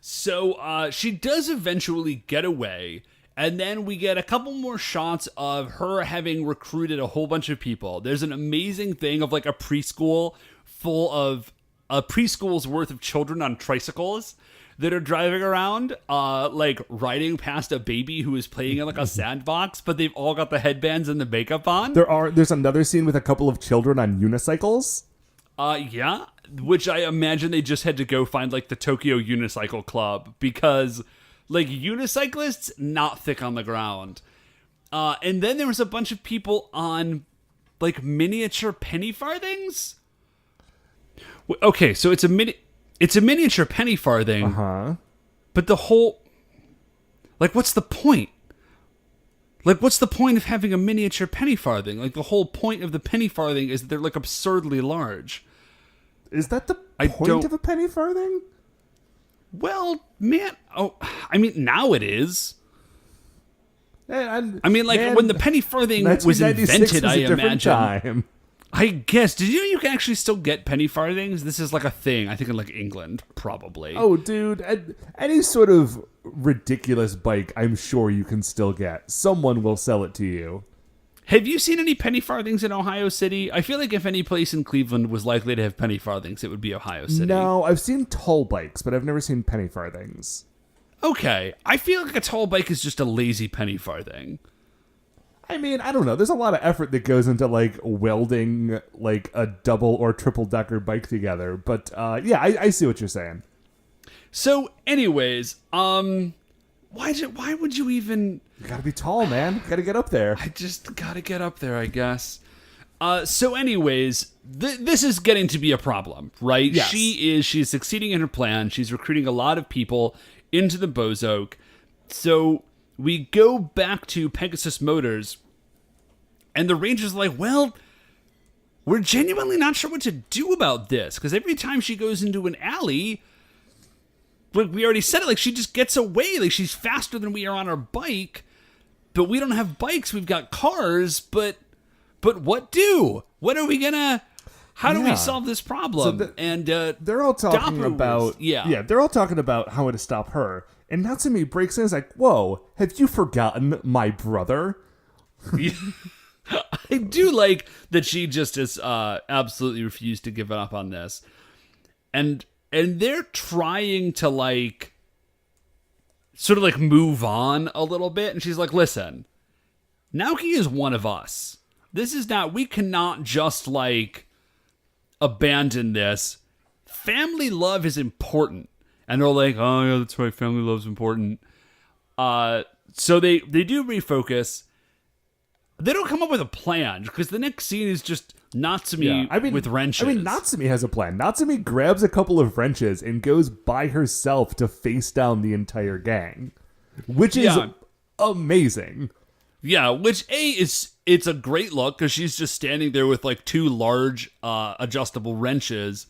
So she does eventually get away. And then we get a couple more shots of her having recruited a whole bunch of people. There's an amazing thing of like a preschool full of a preschool's worth of children on tricycles that are driving around, like riding past a baby who is playing in like a sandbox, but they've all got the headbands and the makeup on. There's another scene with a couple of children on unicycles. Yeah, which I imagine they just had to go find like the Tokyo Unicycle Club because like unicyclists not thick on the ground. And then there was a bunch of people on like miniature penny farthings. Okay, so it's a miniature penny farthing. Uh-huh. But the whole, like, what's the point? Like, what's the point of having a miniature penny farthing? Like, the whole point of the penny farthing is that they're like absurdly large. Is that the point of a penny farthing? Well, man, I mean, now it is. Man, when the penny farthing was invented, I imagine. Time. I guess. Did you know you can actually still get penny farthings? This is like a thing. I think in like England, probably. Oh, dude. Any sort of ridiculous bike, I'm sure you can still get. Someone will sell it to you. Have you seen any penny farthings in Ohio City? I feel like if any place in Cleveland was likely to have penny farthings, it would be Ohio City. No, I've seen tall bikes, but I've never seen penny farthings. Okay. I feel like a tall bike is just a lazy penny farthing. I mean, I don't know. There's a lot of effort that goes into like welding like a double or triple decker bike together. But yeah, I see what you're saying. So, anyways, why would you even? You gotta be tall, man. You gotta get up there. I just gotta get up there, I guess. So, anyways, this is getting to be a problem, right? Yes. She's succeeding in her plan. She's recruiting a lot of people into the Bozoke. So we go back to Pegasus Motors, and the Rangers are like, well, we're genuinely not sure what to do about this, because every time she goes into an alley, like we already said it, like she just gets away. Like she's faster than we are on our bike, but we don't have bikes. We've got cars, but what do? What are we gonna? How do we solve this problem? So they're all talking Dapu about they're all talking about how to stop her. And Natsumi breaks in and is like, whoa, have you forgotten my brother? I do like that she just has absolutely refused to give up on this. And they're trying to like sort of like move on a little bit. And she's like, listen, Naoki is one of us. This is not, we cannot just like abandon this. Family love is important. And they're like, oh yeah, that's right, family love's important. So they do refocus. They don't come up with a plan, because the next scene is just Natsumi with wrenches. I mean, Natsumi has a plan. Natsumi grabs a couple of wrenches and goes by herself to face down the entire gang, which is amazing. Yeah, which it's a great look, because she's just standing there with like two large adjustable wrenches.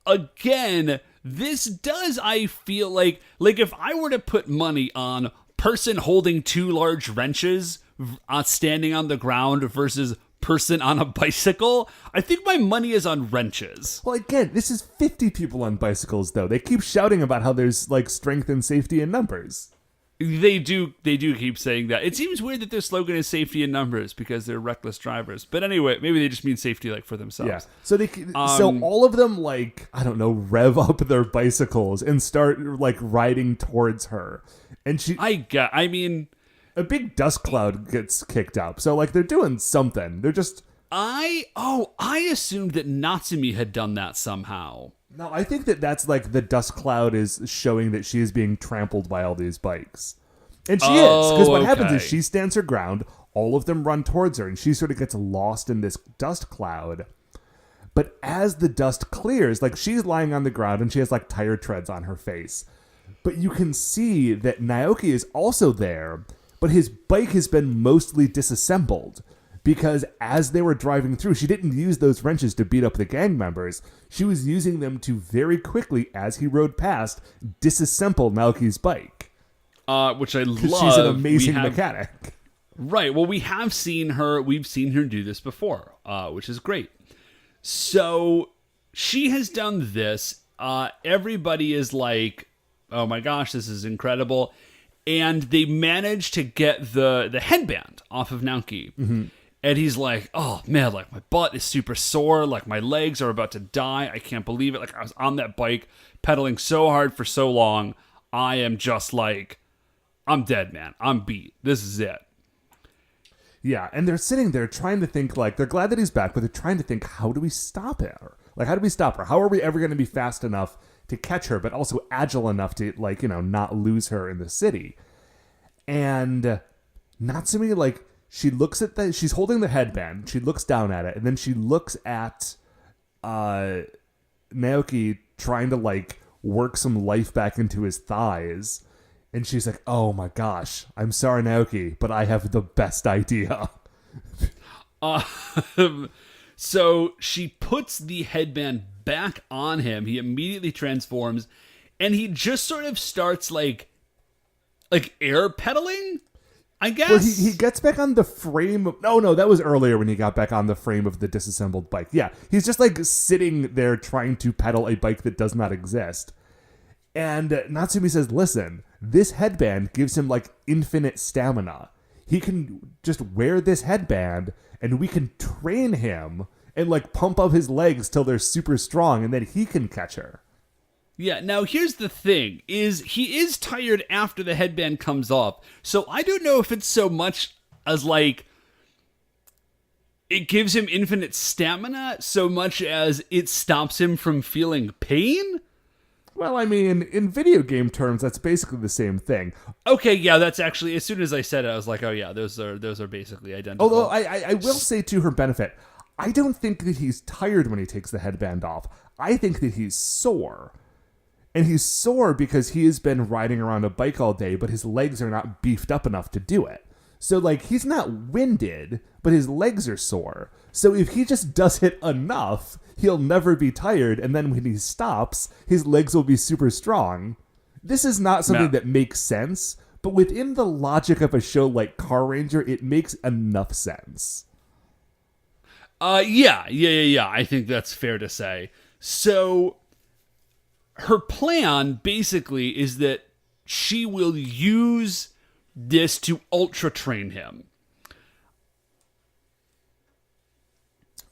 Again, this does, I feel like if I were to put money on person holding two large wrenches standing on the ground versus person on a bicycle, I think my money is on wrenches. Well, again, this is 50 people on bicycles, though. They keep shouting about how there's like strength and safety in numbers. They do keep saying that. It seems weird that their slogan is safety in numbers, because they're reckless drivers. But anyway, maybe they just mean safety like for themselves. Yeah. So so all of them, like, I don't know, rev up their bicycles and start like riding towards her. And I mean, a big dust cloud gets kicked up. So like they're doing something. They're just I assumed that Natsumi had done that somehow. No, I think that's like the dust cloud is showing that she is being trampled by all these bikes. And she is, because what happens is she stands her ground, all of them run towards her, and she sort of gets lost in this dust cloud. But as the dust clears, like she's lying on the ground and she has like tire treads on her face. But you can see that Naoki is also there, but his bike has been mostly disassembled. Because as they were driving through, she didn't use those wrenches to beat up the gang members. She was using them to very quickly, as he rode past, disassemble Naoki's bike. Which I love. She's an amazing mechanic. Right. Well, we've seen her do this before, which is great. So she has done this. Everybody is like, oh my gosh, this is incredible. And they manage to get the headband off of Naoki. Mm-hmm. And he's like, oh, man, like, my butt is super sore. Like, my legs are about to die. I can't believe it. Like, I was on that bike pedaling so hard for so long. I am just like, I'm dead, man. I'm beat. This is it. Yeah, and they're sitting there trying to think, like, they're glad that he's back, but they're trying to think, how do we stop her? Like, how do we stop her? How are we ever going to be fast enough to catch her, but also agile enough to, like, you know, not lose her in the city? And Natsumi, like, she looks at she's holding the headband, she looks down at it, and then she looks at Naoki trying to, like, work some life back into his thighs. And she's like, oh my gosh, I'm sorry, Naoki, but I have the best idea. So she puts the headband back on him. He immediately transforms, and he just sort of starts, like air pedaling, I guess. Well, he gets back on the frame of... No, that was earlier when he got back on the frame of the disassembled bike. Yeah, he's just, like, sitting there trying to pedal a bike that does not exist. And Natsumi says, listen, this headband gives him, like, infinite stamina. He can just wear this headband, and we can train him and, like, pump up his legs till they're super strong, and then he can catch her. Yeah, now here's the thing, is he is tired after the headband comes off. So I don't know if it's so much as like it gives him infinite stamina so much as it stops him from feeling pain. Well, I mean, in video game terms, that's basically the same thing. Okay, yeah, that's actually, as soon as I said it, I was like, oh yeah, those are basically identical. Although I will say to her benefit, I don't think that he's tired when he takes the headband off. I think that he's sore. And he's sore because he has been riding around a bike all day, but his legs are not beefed up enough to do it. So, like, he's not winded, but his legs are sore. So if he just does it enough, he'll never be tired, and then when he stops, his legs will be super strong. This is not something that makes sense, but within the logic of a show like Carranger, it makes enough sense. Yeah. I think that's fair to say. So her plan basically is that she will use this to ultra train him.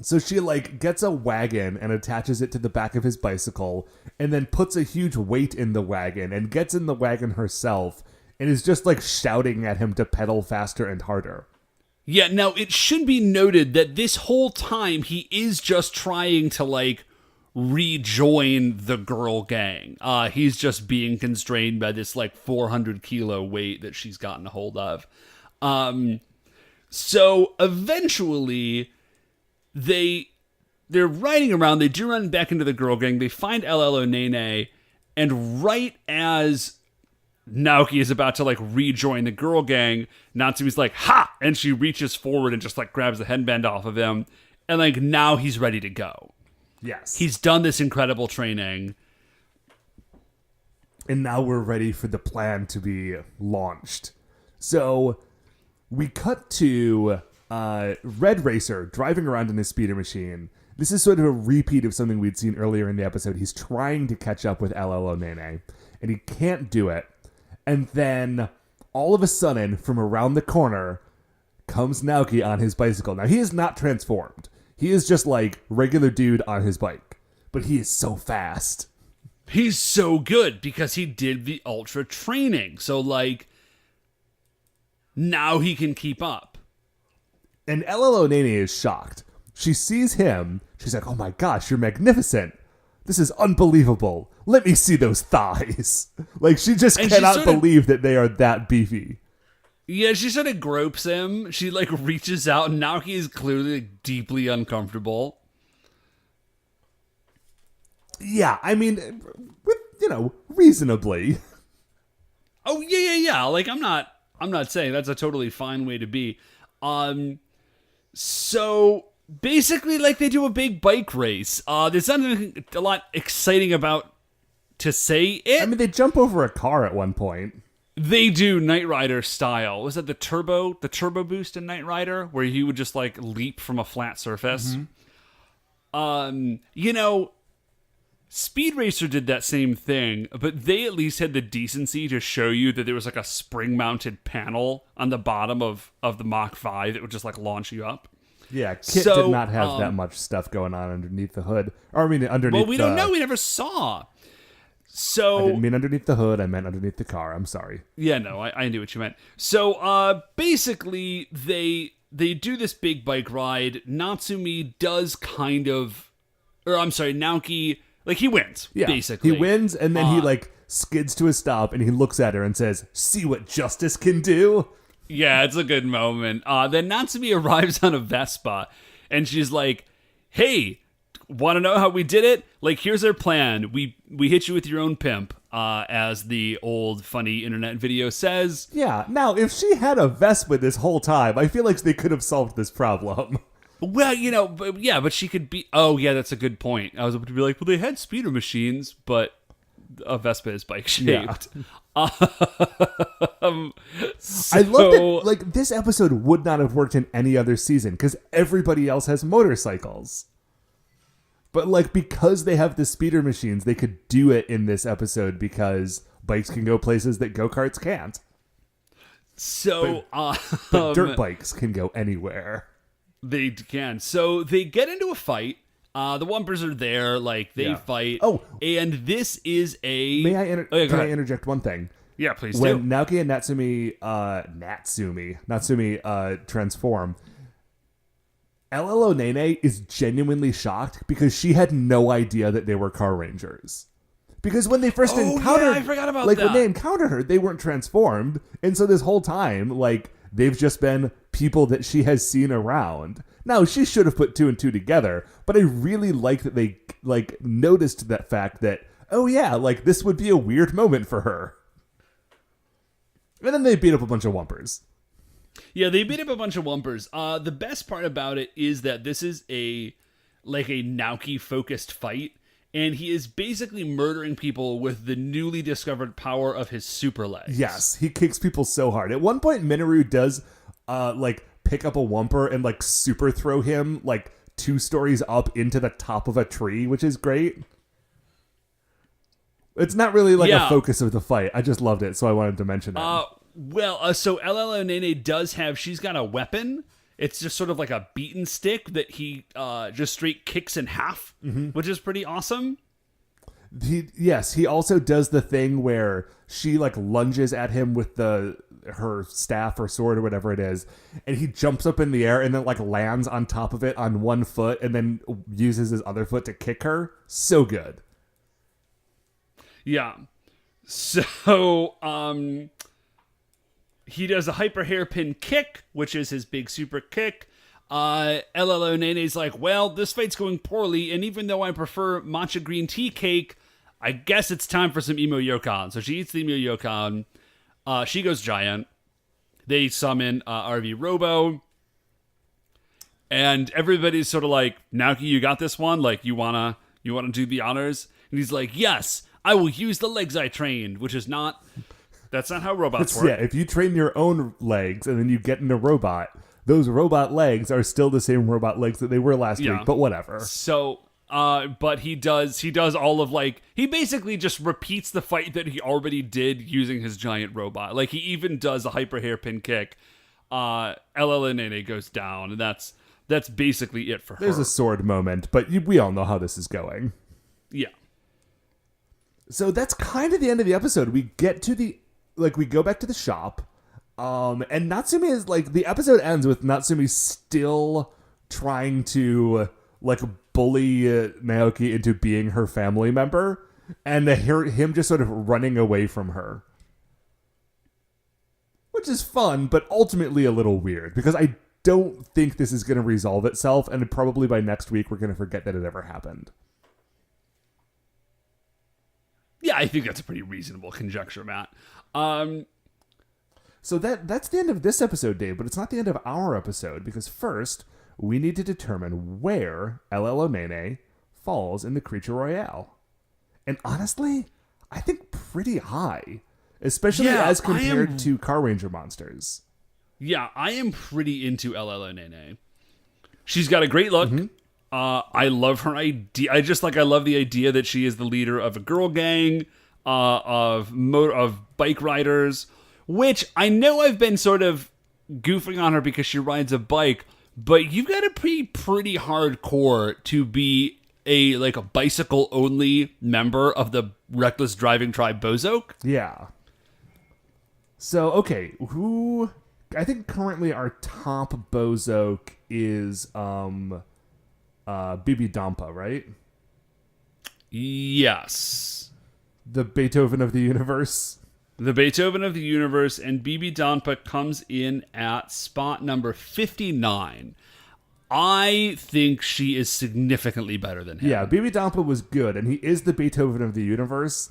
So she, like, gets a wagon and attaches it to the back of his bicycle and then puts a huge weight in the wagon and gets in the wagon herself and is just, like, shouting at him to pedal faster and harder. Yeah, now it should be noted that this whole time he is just trying to, like, rejoin the girl gang. He's just being constrained by this, like, 400 kilo weight that she's gotten a hold of. So eventually they're riding around. They do run back into the girl gang. They find LL Nene, and right as Naoki is about to, like, rejoin the girl gang, Natsumi's like, ha! And she reaches forward and just, like, grabs the headband off of him. And, like, now he's ready to go. Yes. He's done this incredible training. And now we're ready for the plan to be launched. So we cut to Red Racer driving around in his speeder machine. This is sort of a repeat of something we'd seen earlier in the episode. He's trying to catch up with LL Nene, and he can't do it. And then all of a sudden, from around the corner, comes Naoki on his bicycle. Now, he is not transformed. He is just, like, regular dude on his bike. But he is so fast. He's so good because he did the ultra training. So, like, now he can keep up. And LL Nene is shocked. She sees him. She's like, oh my gosh, you're magnificent. This is unbelievable. Let me see those thighs. Like, she just cannot believe that they are that beefy. Yeah, she sort of gropes him. She, like, reaches out, and now he is clearly, like, deeply uncomfortable. Yeah, I mean, reasonably. Oh, yeah. Like, I'm not saying that's a totally fine way to be. So basically, like, they do a big bike race. There's nothing a lot exciting about to say it. I mean, they jump over a car at one point. They do Knight Rider style. Was that the turbo boost in Knight Rider, where he would just, like, leap from a flat surface? Mm-hmm. Speed Racer did that same thing, but they at least had the decency to show you that there was, like, a spring-mounted panel on the bottom of the Mach 5 that would just, like, launch you up. Yeah, Kit did not have that much stuff going on underneath the hood. Or, I mean, underneath Well, we don't know. We never saw. So I didn't mean underneath the hood. I meant underneath the car. I'm sorry. Yeah, no, I knew what you meant. So, basically, they do this big bike ride. Natsumi does Naoki... Like, he wins, basically. He wins, and then he, like, skids to a stop, and he looks at her and says, see what justice can do? Yeah, it's a good moment. Then Natsumi arrives on a Vespa, and she's like, hey, want to know how we did it? Like, here's our plan. We hit you with your own pimp, as the old funny internet video says. Yeah, now, if she had a Vespa this whole time, I feel like they could have solved this problem. Well, but she could be... Oh, yeah, that's a good point. I was about to be like, well, they had speeder machines, but a Vespa is bike-shaped. Yeah. I love that, like, this episode would not have worked in any other season, because everybody else has motorcycles. But, like, because they have the speeder machines, they could do it in this episode, because bikes can go places that go-karts can't. So, but dirt bikes can go anywhere. They can. So they get into a fight. The Wumpers are there, like they fight. Oh, and this is a. May I can I interject one thing? Yeah, please do. When Naoki and Natsumi transform, LLO Nene is genuinely shocked because she had no idea that they were Carrangers. Because when they first encountered, I forgot about like that. when they encountered her, they weren't transformed, and so this whole time, like they've just been people that she has seen around. Now she should have put two and two together, but I really like that they like noticed that fact that like this would be a weird moment for her. And then they beat up a bunch of Wumpers. Yeah, they beat up a bunch of Wumpers. The best part about it is that this is a Naoki focused fight, and he is basically murdering people with the newly discovered power of his super legs. Yes, he kicks people so hard. At one point, Minoru does pick up a Wumper and like super throw him like 2 stories up into the top of a tree, which is great. It's not really like a focus of the fight. I just loved it, so I wanted to mention that. So LLO Nene she's got a weapon. It's just sort of like a beaten stick that he just straight kicks in half, which is pretty awesome. He also does the thing where she like lunges at him with her staff or sword or whatever it is, and he jumps up in the air and then like lands on top of it on one foot and then uses his other foot to kick her. So good. Yeah. So, he does a hyper hairpin kick, which is his big super kick. LLO Nene's like, well, this fight's going poorly, and even though I prefer matcha green tea cake, I guess it's time for some Emo Yokon. So she eats the Emo Yokon. She goes giant. They summon RV Robo. And everybody's sort of like, Naoki, you got this one? Like, you wanna do the honors? And he's like, yes, I will use the legs I trained, which is not... That's not how robots work. Yeah, if you train your own legs and then you get in a robot, those robot legs are still the same robot legs that they were last week, but whatever. So, but he does all of he basically just repeats the fight that he already did using his giant robot. Like, he even does a hyper hairpin kick. LL Nene goes down, and that's basically it for her. There's a sword moment, but we all know how this is going. Yeah. So that's kind of the end of the episode. We get to we go back to the shop, and Natsumi is the episode ends with Natsumi still trying to bully Naoki into being her family member, and him just sort of running away from her, which is fun, but ultimately a little weird because I don't think this is going to resolve itself, and probably by next week we're going to forget that it ever happened. Yeah, I think that's a pretty reasonable conjecture, Matt. So that's the end of this episode, Dave, but it's not the end of our episode, because first, we need to determine where LL Nene falls in the Creature Royale. And honestly, I think pretty high, especially as compared to Carranger monsters. Yeah, I am pretty into LL Nene. She's got a great look. Mm-hmm. I love her idea. I love the idea that she is the leader of a girl gang of bike riders, which I know I've been sort of goofing on her because she rides a bike, but you've got to be pretty hardcore to be a bicycle only member of the reckless driving tribe Bozok. Yeah. So, okay, I think currently our top Bozok is Bibi Dampa, right? Yes. The Beethoven of the universe. The Beethoven of the universe, and Bibi Dampa comes in at spot number 59. I think she is significantly better than him. Yeah, Bibi Dampa was good, and he is the Beethoven of the universe,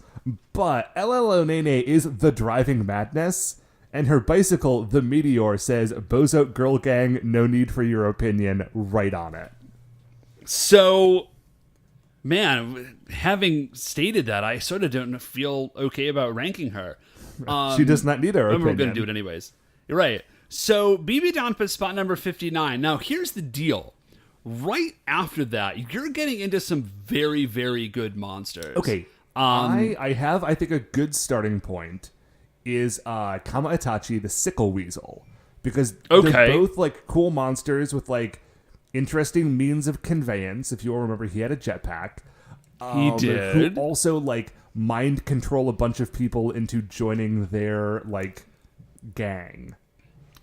but LL Nene is the driving madness, and her bicycle, the Meteor, says, Bozok Girl Gang, no need for your opinion, right on it. So, man, having stated that, I sort of don't feel okay about ranking her. She does not need our opinion. We're going to do it anyways. You're right. So, Bibi Dampa is spot number 59. Now, here's the deal. Right after that, you're getting into some very, very good monsters. Okay. I have, I think, a good starting point is Kama Itachi, the Sickle Weasel. Because they're both, cool monsters with, interesting means of conveyance. If you all remember, he had a jetpack. He did. Who also, like, mind control a bunch of people into joining their, like, gang.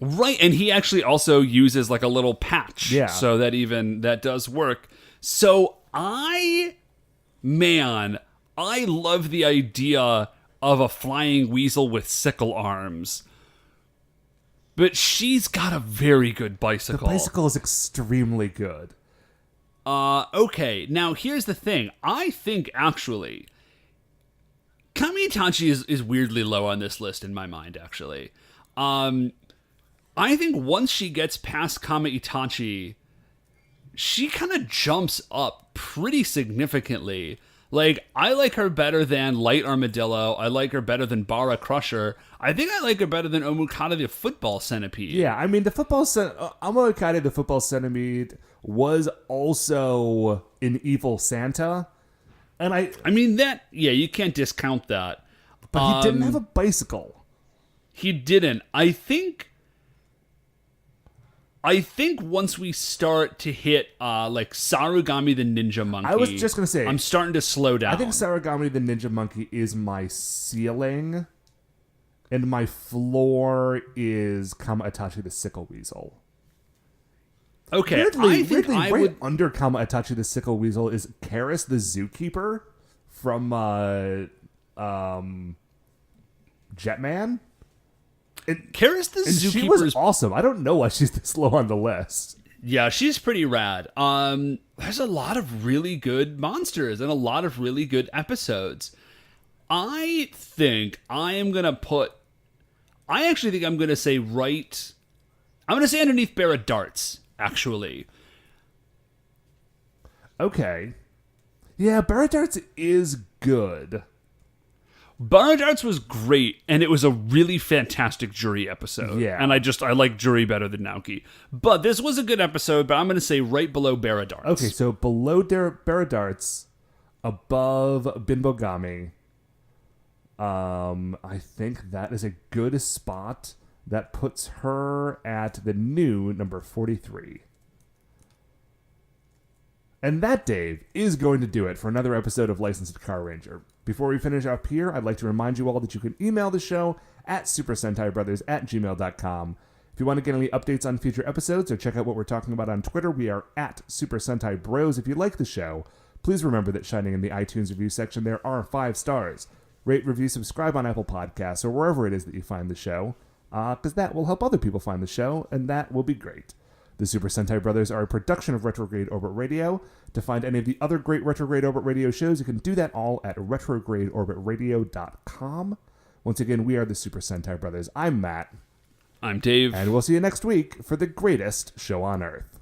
Right, and he actually also uses, like, a little patch. Yeah. So that does work. So I love the idea of a flying weasel with sickle arms. But she's got a very good bicycle. The bicycle is extremely good. Okay, now here's the thing. I think, actually, Kami Itachi is weirdly low on this list in my mind, actually. I think once she gets past Kami Itachi, she kind of jumps up pretty significantly. Like, I like her better than Light Armadillo. I like her better than Bara Crusher. I think I like her better than Omukata the Football Centipede. Yeah, I mean, the Omokata the Football Centipede was also an evil Santa. And I mean, that, yeah, you can't discount that. But he didn't have a bicycle. He didn't. I think once we start to hit like Sarugami the Ninja Monkey, I was just gonna say, I'm starting to slow down. I think Sarugami the Ninja Monkey is my ceiling, and my floor is Kama Itachi the Sickle Weasel. Okay, weirdly, right under Kama Itachi the Sickle Weasel is Karis the Zookeeper from Jetman. Karis the Zookeeper, she was awesome. I don't know why she's this low on the list. Yeah, she's pretty rad. There's a lot of really good monsters and a lot of really good episodes. I think I am gonna put. I actually think I'm gonna say I'm gonna say underneath Barra Darts. Actually. Okay. Yeah, Barra Darts is good. Barra Darts was great, and it was a really fantastic Jury episode. Yeah. And I like Jury better than Naoki. But this was a good episode, but I'm going to say right below Barra Darts. Okay, so below Barra Darts, above Binbogami, I think that is a good spot. That puts her at the new number 43. And that, Dave, is going to do it for another episode of Licensed Carranger. Before we finish up here, I'd like to remind you all that you can email the show at supersentaibrothers@gmail.com. If you want to get any updates on future episodes or check out what we're talking about on Twitter, we are at Super Sentai Bros. If you like the show, please remember that shining in the iTunes review section, there are 5 stars. Rate, review, subscribe on Apple Podcasts or wherever it is that you find the show. Because that will help other people find the show, and that will be great. The Super Sentai Brothers are a production of Retrograde Orbit Radio. To find any of the other great Retrograde Orbit Radio shows, you can do that all at retrogradeorbitradio.com. Once again, we are the Super Sentai Brothers. I'm Matt. I'm Dave. And we'll see you next week for the greatest show on Earth.